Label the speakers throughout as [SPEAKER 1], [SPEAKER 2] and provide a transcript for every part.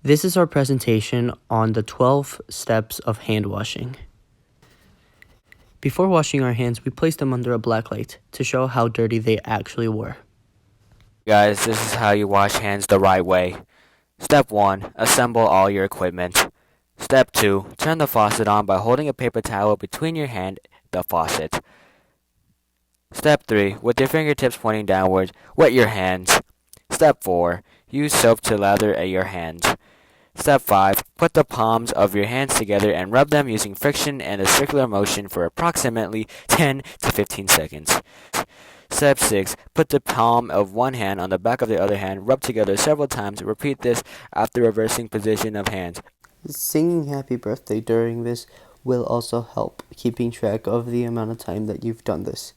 [SPEAKER 1] This is our presentation on the 12 steps of hand washing. Before washing our hands, we placed them under a black light to show how dirty they actually were.
[SPEAKER 2] Guys, this is how you wash hands the right way. Step 1. Assemble all your equipment. Step 2. Turn the faucet on by holding a paper towel between your hand and the faucet. Step 3. With your fingertips pointing downwards, wet your hands. Step 4. Use soap to lather your hands. Step 5. Put the palms of your hands together and rub them using friction and a circular motion for approximately 10 to 15 seconds. Step 6. Put the palm of one hand on the back of the other hand, rub together several times. Repeat this after reversing position of hands.
[SPEAKER 1] Singing happy birthday during this will also help keeping track of the amount of time that you've done this.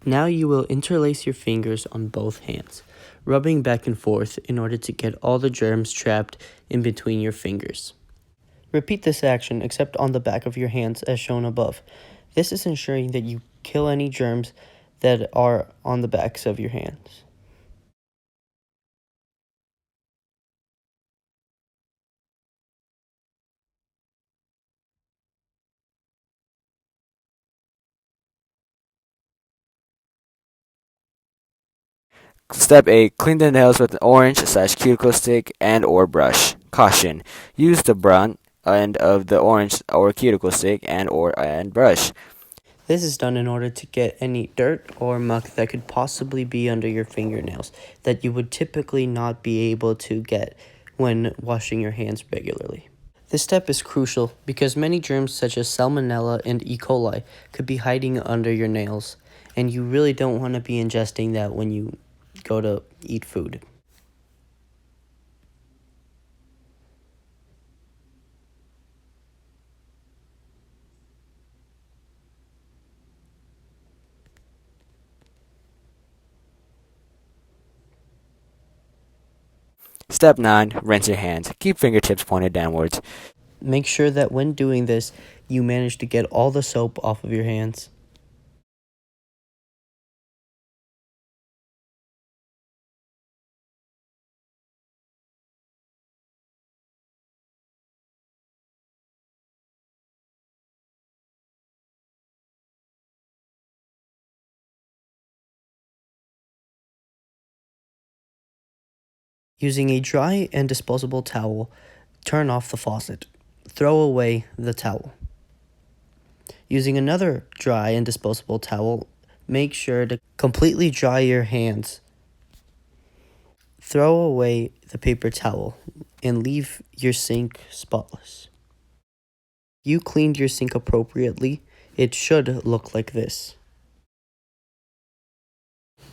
[SPEAKER 1] Now you will interlace your fingers on both hands, rubbing back and forth in order to get all the germs trapped in between your fingers. Repeat this action except on the back of your hands as shown above. This is ensuring that you kill any germs that are on the backs of your hands.
[SPEAKER 2] Step 8. Clean the nails with an orange/cuticle stick and/or brush. Caution: use the blunt end of the orange or cuticle stick and brush.
[SPEAKER 1] This is done in order to get any dirt or muck that could possibly be under your fingernails that you would typically not be able to get when washing your hands regularly. This step is crucial because many germs such as Salmonella and E. coli could be hiding under your nails, and you really don't want to be ingesting that when you go to eat food.
[SPEAKER 2] Step 9. Rinse your hands. Keep fingertips pointed downwards.
[SPEAKER 1] Make sure that when doing this, you manage to get all the soap off of your hands. Using a dry and disposable towel, turn off the faucet. Throw away the towel. Using another dry and disposable towel, make sure to completely dry your hands. Throw away the paper towel and leave your sink spotless. You cleaned your sink appropriately, it should look like this.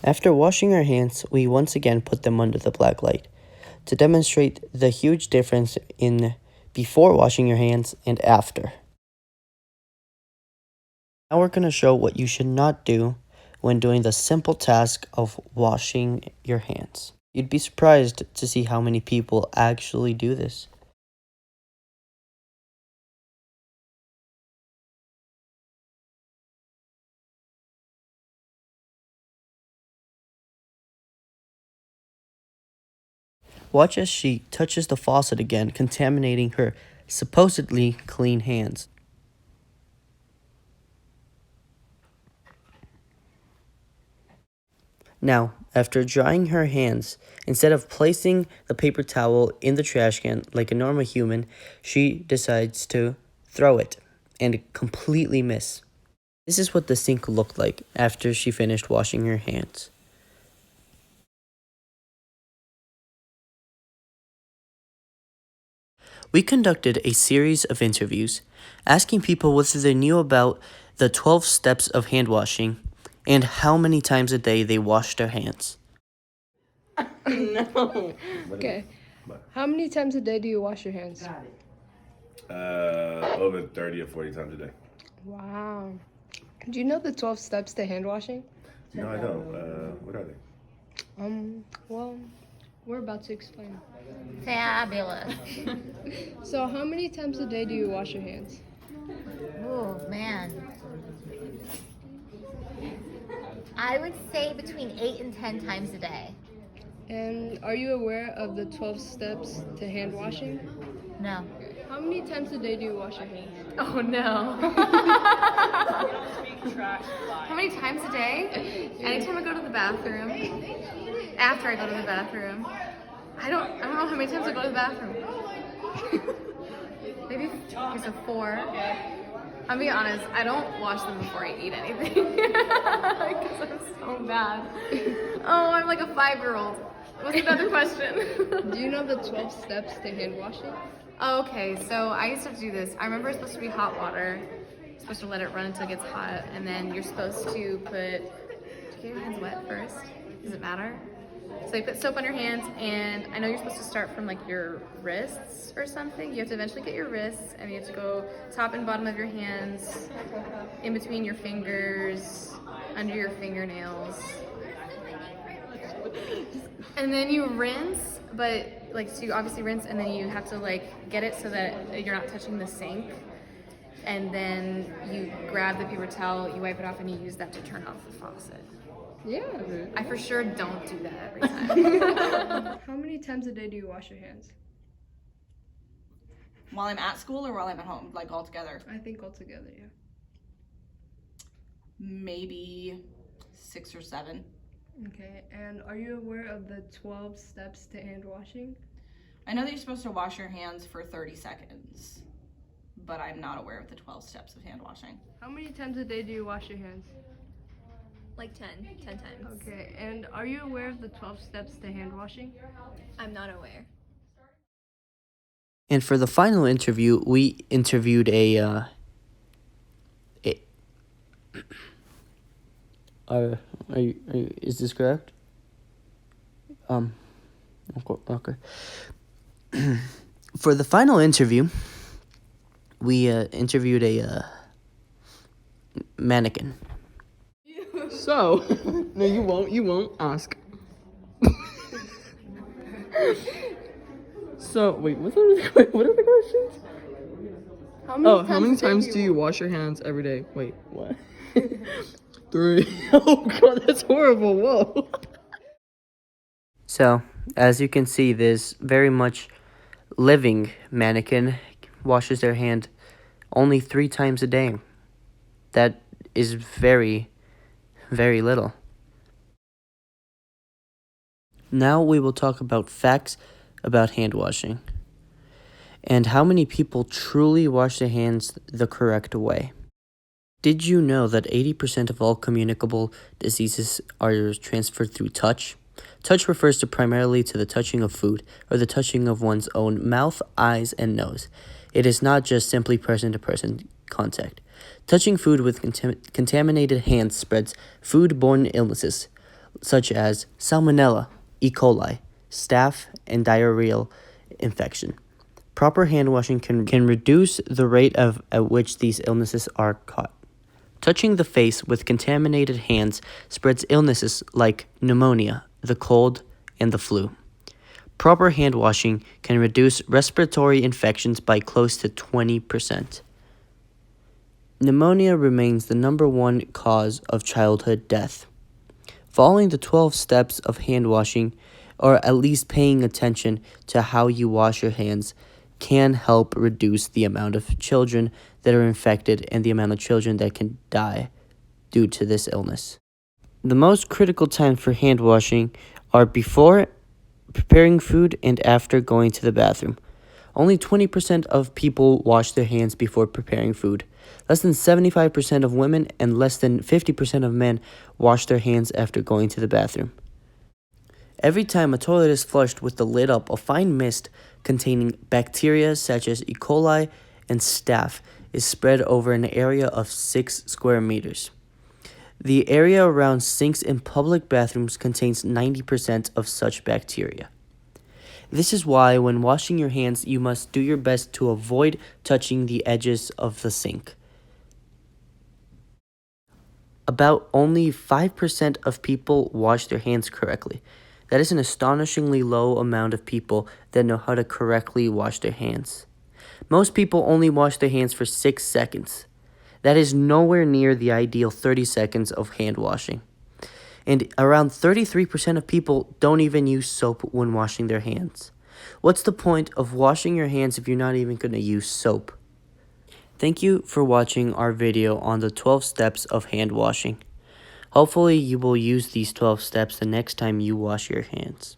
[SPEAKER 1] After washing our hands, we once again put them under the black light to demonstrate the huge difference in before washing your hands and after. Now we're going to show what you should not do when doing the simple task of washing your hands. You'd be surprised to see how many people actually do this. Watch as she touches the faucet again, contaminating her supposedly clean hands. Now, after drying her hands, instead of placing the paper towel in the trash can like a normal human, she decides to throw it and completely miss. This is what the sink looked like after she finished washing her hands. We conducted a series of interviews, asking people whether they knew about the 12 steps of hand washing and how many times a day they washed their hands.
[SPEAKER 3] No. Okay. How many times a day do you wash your hands?
[SPEAKER 4] Over 30 or 40 times a day.
[SPEAKER 3] Wow. Do you know the 12 steps to hand washing?
[SPEAKER 4] No, I don't. What are they?
[SPEAKER 3] Well, we're about to explain.
[SPEAKER 5] Fabulous.
[SPEAKER 3] So, how many times a day do you wash your hands?
[SPEAKER 5] Oh, man. I would say between 8 and 10 times a day.
[SPEAKER 3] And are you aware of the 12 steps to hand washing?
[SPEAKER 5] No.
[SPEAKER 3] How many times a day do you wash your hands?
[SPEAKER 6] Oh no. How many times a day? Anytime I go to the bathroom. After I go to the bathroom. I don't know how many times I go to the bathroom. Maybe okay, so 4. I'll be honest, I don't wash them before I eat anything. Because I'm so bad. Oh, I'm like a 5-year-old. What's another question?
[SPEAKER 3] Do you know the 12 steps to hand washing?
[SPEAKER 6] Oh, okay, so I used to do this. I remember it's supposed to be hot water. You're supposed to let it run until it gets hot, and then you're supposed to put. Do you get your hands wet first? Does it matter? So you put soap on your hands, and I know you're supposed to start from like your wrists or something. You have to eventually get your wrists, and you have to go top and bottom of your hands, in between your fingers, under your fingernails. And then you rinse, but like, so you obviously rinse, and then you have to like get it so that you're not touching the sink. And then you grab the paper towel, you wipe it off, and you use that to turn off the faucet.
[SPEAKER 3] Yeah.
[SPEAKER 6] I for sure don't do that every time.
[SPEAKER 3] How many times a day do you wash your hands?
[SPEAKER 7] While I'm at school or while I'm at home, like all together?
[SPEAKER 3] I think altogether, yeah.
[SPEAKER 7] Maybe 6 or 7.
[SPEAKER 3] Okay, and are you aware of the 12 steps to hand washing?
[SPEAKER 7] I know that you're supposed to wash your hands for 30 seconds, but I'm not aware of the 12 steps of hand washing.
[SPEAKER 3] How many times a day do you wash your hands?
[SPEAKER 8] Like 10 times.
[SPEAKER 3] Okay, and are you aware of the 12 steps to hand washing?
[SPEAKER 8] I'm not aware.
[SPEAKER 1] And for the final interview, we interviewed is this correct? Okay. For the final interview, we interviewed a mannequin.
[SPEAKER 9] So, no, you won't ask. So, wait, what are the questions? How many times do you wash your hands every day? Wait, what? 3. Oh god, that's horrible. Whoa.
[SPEAKER 1] So, as you can see, this very much living mannequin washes their hand only 3 times a day. That is very, very little. Now we will talk about facts about hand washing and how many people truly wash their hands the correct way. Did you know that 80% of all communicable diseases are transferred through touch? Touch refers to primarily to the touching of food or the touching of one's own mouth, eyes, and nose. It is not just simply person-to-person contact. Touching food with contaminated hands spreads food-borne illnesses such as Salmonella, E. coli, staph, and diarrheal infection. Proper hand washing can reduce the rate at which these illnesses are caught. Touching the face with contaminated hands spreads illnesses like pneumonia, the cold, and the flu. Proper hand washing can reduce respiratory infections by close to 20%. Pneumonia remains the #1 cause of childhood death. Following the 12 steps of hand washing, or at least paying attention to how you wash your hands, can help reduce the amount of children that are infected and the amount of children that can die due to this illness. The most critical times for hand washing are before preparing food and after going to the bathroom. Only 20% of people wash their hands before preparing food. Less than 75% of women and less than 50% of men wash their hands after going to the bathroom. Every time a toilet is flushed with the lid up, a fine mist containing bacteria such as E. coli and staph is spread over an area of 6 square meters. The area around sinks in public bathrooms contains 90% of such bacteria. This is why when washing your hands, you must do your best to avoid touching the edges of the sink. About only 5% of people wash their hands correctly. That is an astonishingly low amount of people that know how to correctly wash their hands. Most people only wash their hands for 6 seconds. That is nowhere near the ideal 30 seconds of hand washing. And around 33% of people don't even use soap when washing their hands. What's the point of washing your hands if you're not even going to use soap? Thank you for watching our video on the 12 steps of hand washing. Hopefully you will use these 12 steps the next time you wash your hands.